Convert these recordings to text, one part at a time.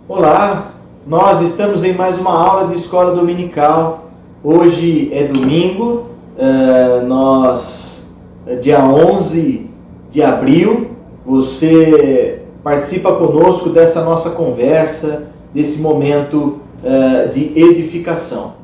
Olá, nós estamos em mais uma aula de escola dominical. Hoje é domingo, dia 11 de abril, você participa conosco dessa nossa conversa, desse momento de edificação.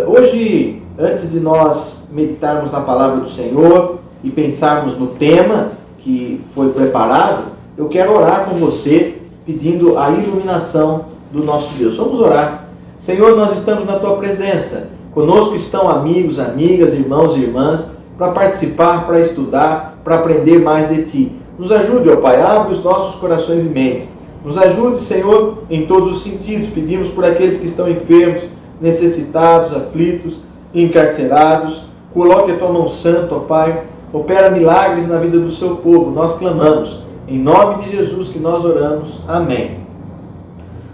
Hoje, antes de nós meditarmos na palavra do Senhor e pensarmos no tema que foi preparado, eu quero orar com você, pedindo a iluminação do nosso Deus. Vamos orar. Senhor, nós estamos na Tua presença. Conosco estão amigos, amigas, irmãos e irmãs, para participar, para estudar, para aprender mais de Ti. Nos ajude, ó Pai, abre os nossos corações e mentes. Nos ajude, Senhor, em todos os sentidos. Pedimos por aqueles que estão enfermos, necessitados, aflitos, encarcerados. Coloque a Tua mão santa, ó Pai. Opera milagres na vida do Seu povo. Nós clamamos. Em nome de Jesus que nós oramos. Amém.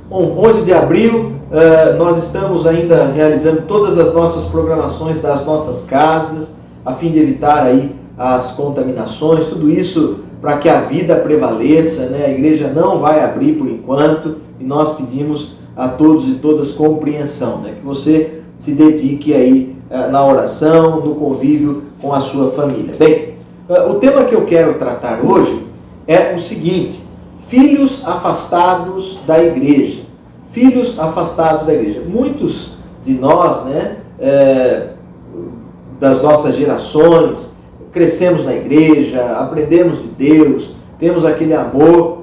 Bom, 11 de abril, nós estamos ainda realizando todas as nossas programações das nossas casas, a fim de evitar aí as contaminações, tudo isso para que a vida prevaleça, né? A igreja não vai abrir por enquanto e nós pedimos a todos e todas compreensão, né? Que você se dedique aí na oração, no convívio com a sua família. Bem, o tema que eu quero tratar hoje é o seguinte: filhos afastados da igreja. Filhos afastados da igreja. Muitos de nós, né, das nossas gerações, crescemos na igreja, aprendemos de Deus, temos aquele amor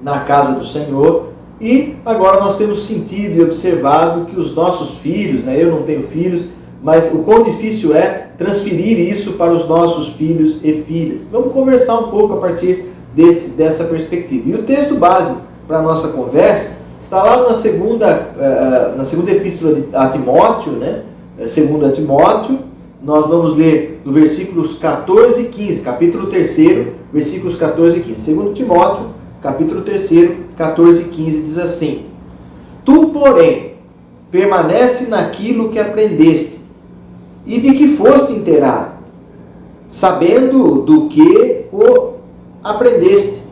na casa do Senhor e agora nós temos sentido e observado que os nossos filhos, né, eu não tenho filhos, mas o quão difícil é transferir isso para os nossos filhos e filhas. Vamos conversar um pouco a partir dessa perspectiva. E o texto base para a nossa conversa está lá na segunda epístola a Timóteo, né? Segunda a Timóteo, nós vamos ler do versículos 14 e 15, capítulo 3, versículos 14 e 15. Segundo Timóteo, capítulo 3, 14 e 15, diz assim: Tu, porém, permanece naquilo que aprendeste e de que foste inteirado, sabendo do que o aprendeste,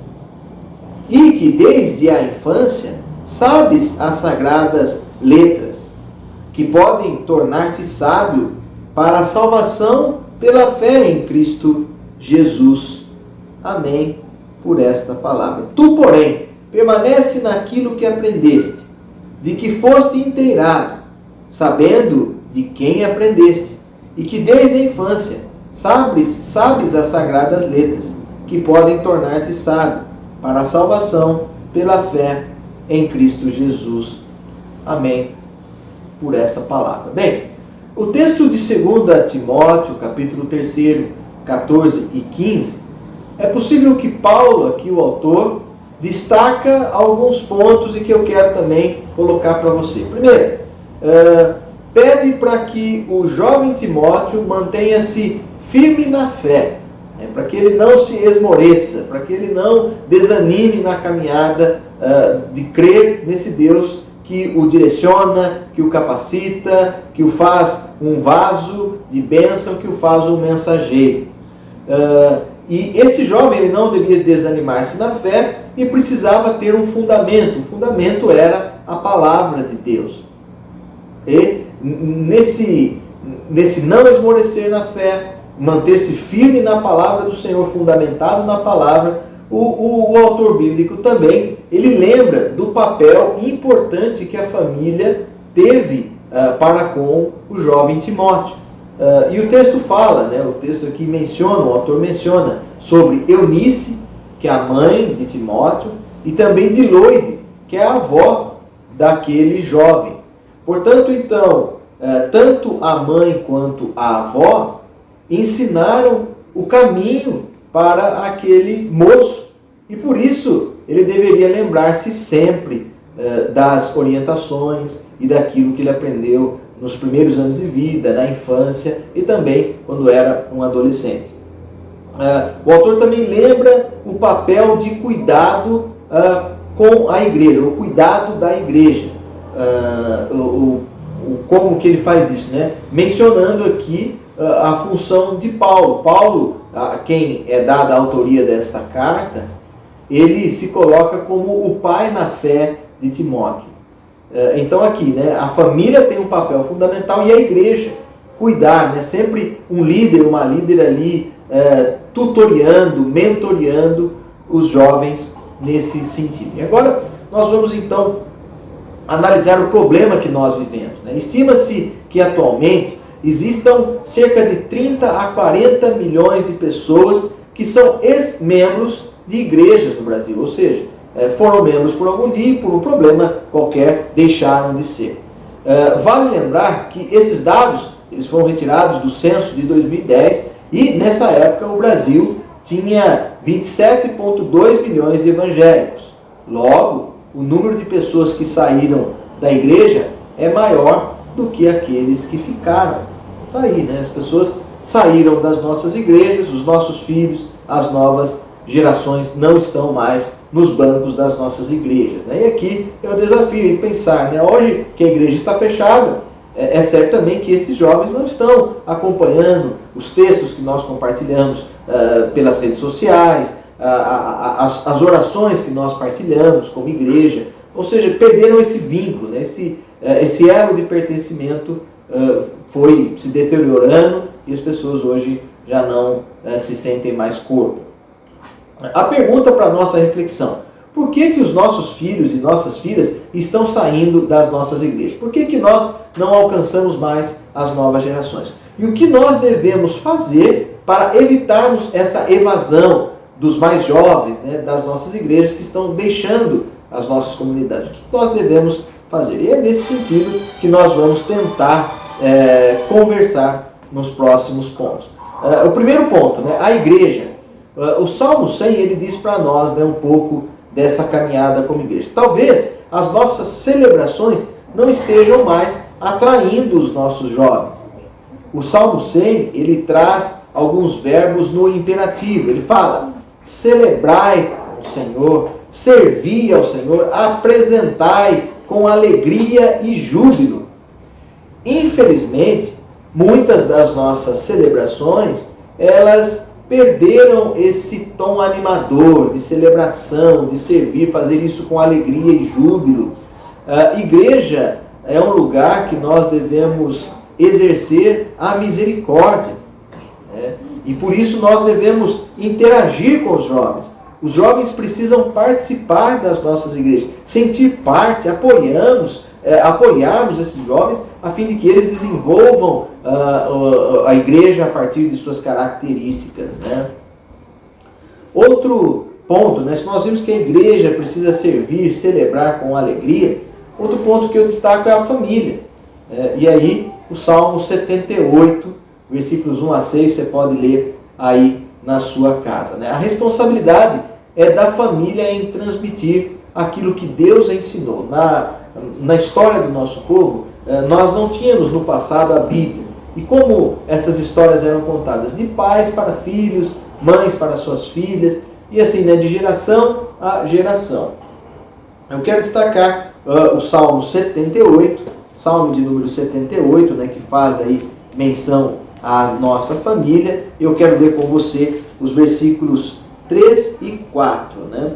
e que desde a infância sabes as sagradas letras, que podem tornar-te sábio para a salvação pela fé em Cristo Jesus. Amém por esta palavra. Tu, porém, permanece naquilo que aprendeste, de que foste inteirado, sabendo de quem aprendeste, e que desde a infância sabes as sagradas letras, que podem tornar-te sábio para a salvação pela fé em Cristo Jesus. Amém por essa palavra. Bem, o texto de 2 Timóteo, capítulo 3, 14 e 15, é possível que Paulo, aqui o autor, destaca alguns pontos e que eu quero também colocar para você. Primeiro, pede para que o jovem Timóteo mantenha-se firme na fé, para que ele não se esmoreça, para que ele não desanime na caminhada de crer nesse Deus que o direciona, que o capacita, que o faz um vaso de bênção, que o faz um mensageiro. E esse jovem ele não devia desanimar-se na fé e precisava ter um fundamento. O fundamento era a palavra de Deus. E nesse não esmorecer na fé, manter-se firme na palavra do Senhor, fundamentado na palavra, o autor bíblico também, ele lembra do papel importante que a família teve para com o jovem Timóteo. E o texto fala, né, o texto aqui menciona, o autor menciona sobre Eunice, que é a mãe de Timóteo, e também de Loide, que é a avó daquele jovem. Portanto, então, tanto a mãe quanto a avó ensinaram o caminho para aquele moço. E por isso, ele deveria lembrar-se sempre das orientações e daquilo que ele aprendeu nos primeiros anos de vida, na infância e também quando era um adolescente. O autor também lembra o papel de cuidado com a igreja, o cuidado da igreja. Como que ele faz isso, né? Mencionando aqui a função de Paulo. Paulo, a quem é dada a autoria desta carta, ele se coloca como o pai na fé de Timóteo. Então aqui, né, a família tem um papel fundamental e a igreja cuidar, né, sempre um líder, uma líder ali tutoriando, mentoreando os jovens nesse sentido. E agora nós vamos então analisar o problema que nós vivemos, né? Estima-se que atualmente existam cerca de 30 a 40 milhões de pessoas que são ex-membros de igrejas no Brasil, ou seja, foram membros por algum dia e por um problema qualquer deixaram de ser. Vale lembrar que esses dados eles foram retirados do censo de 2010 e nessa época o Brasil tinha 27,2 milhões de evangélicos. Logo, o número de pessoas que saíram da igreja é maior do que aqueles que ficaram. Está aí, né? As pessoas saíram das nossas igrejas, os nossos filhos, as novas gerações não estão mais nos bancos das nossas igrejas, né? E aqui é o desafio em pensar, né? Hoje que a igreja está fechada, é certo também que esses jovens não estão acompanhando os textos que nós compartilhamos pelas redes sociais, as orações que nós partilhamos como igreja, ou seja, perderam esse vínculo, né? Esse elo de pertencimento foi se deteriorando e as pessoas hoje já não se sentem mais corpo. A pergunta para a nossa reflexão: por que os nossos filhos e nossas filhas estão saindo das nossas igrejas? Por que nós não alcançamos mais as novas gerações? E o que nós devemos fazer para evitarmos essa evasão dos mais jovens, né, das nossas igrejas que estão deixando as nossas comunidades? O que nós devemos fazer? E é nesse sentido que nós vamos tentar conversar nos próximos pontos. O primeiro ponto, né, a igreja. O Salmo 100 ele diz para nós, né, um pouco dessa caminhada como igreja. Talvez as nossas celebrações não estejam mais atraindo os nossos jovens. O Salmo 100 ele traz alguns verbos no imperativo. Ele fala: celebrai o Senhor, servi ao Senhor, apresentai com alegria e júbilo. Infelizmente, muitas das nossas celebrações, elas perderam esse tom animador de celebração, de servir, fazer isso com alegria e júbilo. A igreja é um lugar que nós devemos exercer a misericórdia, né? E por isso nós devemos interagir com os jovens. Os jovens precisam participar das nossas igrejas, sentir parte, apoiarmos esses jovens a fim de que eles desenvolvam a igreja a partir de suas características, né? Outro ponto, né? Se nós vimos que a igreja precisa servir, celebrar com alegria, outro ponto que eu destaco é a família. E aí o Salmo 78, versículos 1 a 6, você pode ler aí na sua casa, né? A responsabilidade é da família em transmitir aquilo que Deus ensinou. Na história do nosso povo, nós não tínhamos no passado a Bíblia. E como essas histórias eram contadas de pais para filhos, mães para suas filhas, e assim, né, de geração a geração. Eu quero destacar o Salmo 78, Salmo de número 78, né, que faz aí menção à nossa família. Eu quero ler com você os versículos 3 e 4, né?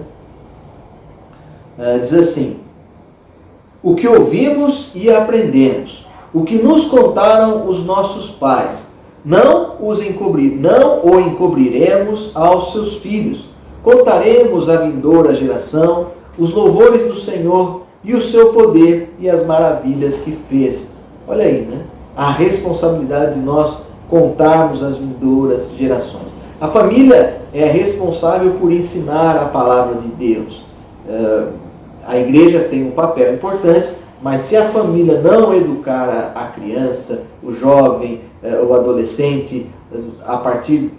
Diz assim: o que ouvimos e aprendemos, o que nos contaram os nossos pais, não o encobriremos aos seus filhos. Contaremos à vindoura geração os louvores do Senhor e o seu poder e as maravilhas que fez. Olha aí, né? A responsabilidade de nós contarmos às vindouras gerações. A família é responsável por ensinar a palavra de Deus. A igreja tem um papel importante, mas se a família não educar a criança, o jovem, o adolescente, a partir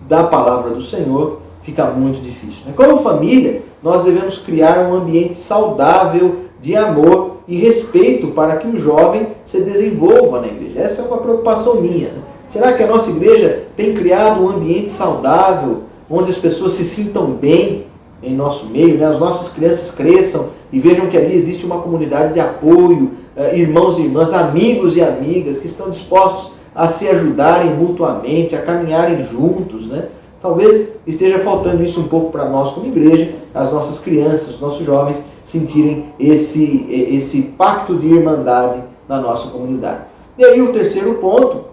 da palavra do Senhor, fica muito difícil. Como família, nós devemos criar um ambiente saudável de amor e respeito para que o jovem se desenvolva na igreja. Essa é uma preocupação minha. Será que a nossa igreja tem criado um ambiente saudável, onde as pessoas se sintam bem em nosso meio, né? As nossas crianças cresçam e vejam que ali existe uma comunidade de apoio, irmãos e irmãs, amigos e amigas que estão dispostos a se ajudarem mutuamente, a caminharem juntos, né? Talvez esteja faltando isso um pouco para nós como igreja, as nossas crianças, os nossos jovens sentirem esse pacto de irmandade na nossa comunidade. E aí o terceiro ponto,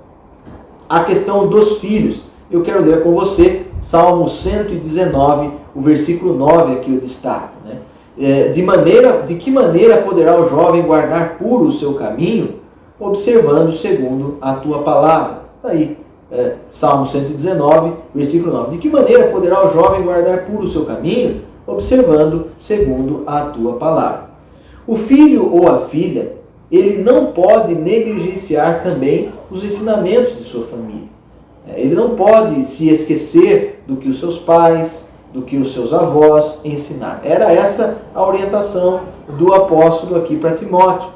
a questão dos filhos. Eu quero ler com você Salmo 119, o versículo 9 aqui eu destaco, né? De que maneira poderá o jovem guardar puro o seu caminho, observando segundo a tua palavra? Está aí, Salmo 119, versículo 9. De que maneira poderá o jovem guardar puro o seu caminho, observando segundo a tua palavra? O filho ou a filha, ele não pode negligenciar também os ensinamentos de sua família. Ele não pode se esquecer do que os seus pais, do que os seus avós ensinaram. Era essa a orientação do apóstolo aqui para Timóteo.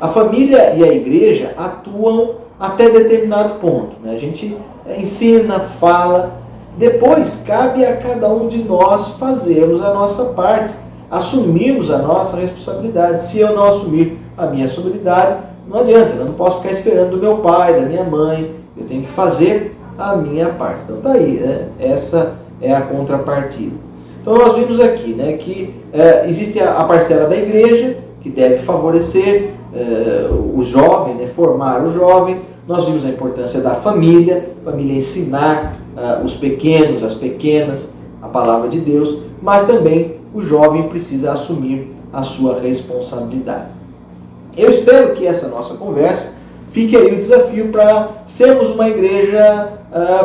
A família e a igreja atuam até determinado ponto, né? A gente ensina, fala, depois cabe a cada um de nós fazermos a nossa parte, assumirmos a nossa responsabilidade. Se eu não assumir a minha responsabilidade, não adianta, eu não posso ficar esperando do meu pai, da minha mãe, eu tenho que fazer a minha parte. Então tá aí, né? Essa é a contrapartida. Então nós vimos aqui, né, que existe a parcela da igreja, que deve favorecer o jovem, né, formar o jovem. Nós vimos a importância da família ensinar os pequenos, as pequenas, a palavra de Deus, mas também o jovem precisa assumir a sua responsabilidade. Eu espero que essa nossa conversa fique aí o desafio para sermos uma igreja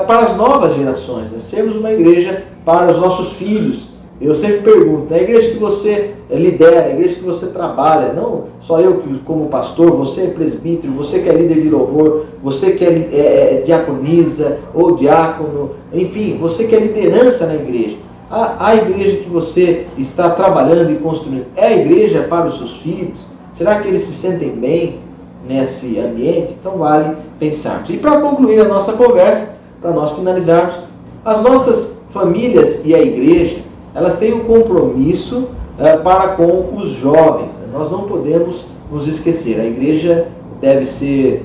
para as novas gerações, né? Sermos uma igreja para os nossos filhos. Eu sempre pergunto, a igreja que você lidera, a igreja que você trabalha, não só eu como pastor, você é presbítero, você que é líder de louvor, você que é diaconisa ou diácono, enfim, você que é liderança na igreja. A igreja que você está trabalhando e construindo é a igreja para os seus filhos? Será que eles se sentem bem nesse ambiente? Então vale pensarmos. E para concluir a nossa conversa, para nós finalizarmos, as nossas famílias e a igreja, elas têm um compromisso para com os jovens. Nós não podemos nos esquecer. A igreja deve ser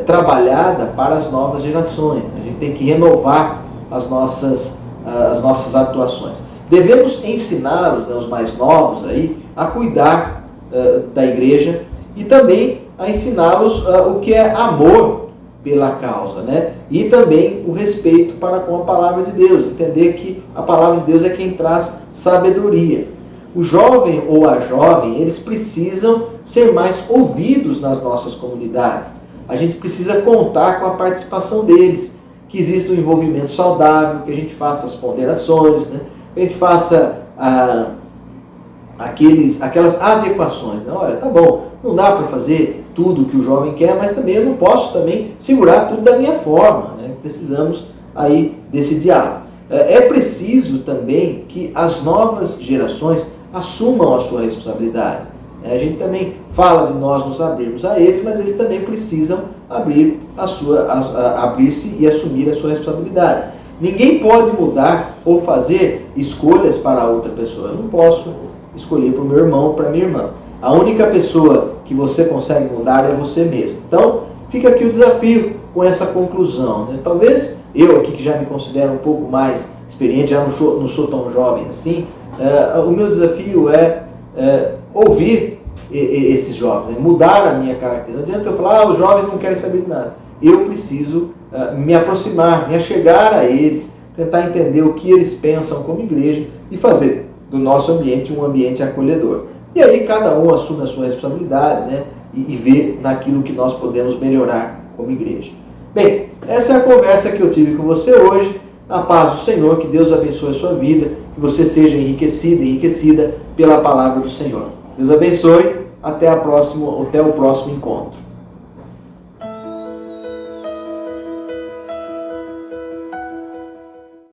trabalhada para as novas gerações. A gente tem que renovar as nossas atuações. Devemos ensiná-los, né, os mais novos, aí, a cuidar da igreja e também a ensiná-los o que é amor pela causa, né? E também o respeito para com a palavra de Deus, entender que a palavra de Deus é quem traz sabedoria. O jovem ou a jovem, eles precisam ser mais ouvidos nas nossas comunidades. A gente precisa contar com a participação deles, que exista um envolvimento saudável, que a gente faça as ponderações, né? Que a gente faça aquelas adequações. Né? Olha, tá bom, não dá para fazer tudo que o jovem quer, mas também eu não posso também segurar tudo da minha forma. Né? Precisamos aí desse diálogo. É preciso também que as novas gerações assumam a sua responsabilidade. A gente também fala de nós nos abrirmos a eles, mas eles também precisam abrir-se e assumir a sua responsabilidade. Ninguém pode mudar ou fazer escolhas para outra pessoa. Eu não posso escolher para o meu irmão ou para a minha irmã. A única pessoa que você consegue mudar é você mesmo. Então, fica aqui o desafio com essa conclusão. Né? Talvez eu aqui, que já me considero um pouco mais experiente, já não sou tão jovem assim, o meu desafio é ouvir esses jovens, mudar a minha característica. Não adianta eu falar, os jovens não querem saber de nada. Eu preciso me aproximar, me achegar a eles, tentar entender o que eles pensam como igreja e fazer do nosso ambiente um ambiente acolhedor. E aí cada um assume a sua responsabilidade, né, e vê naquilo que nós podemos melhorar como igreja. Bem, essa é a conversa que eu tive com você hoje. A paz do Senhor, que Deus abençoe a sua vida, que você seja enriquecido e enriquecida pela palavra do Senhor. Deus abençoe, até o próximo encontro.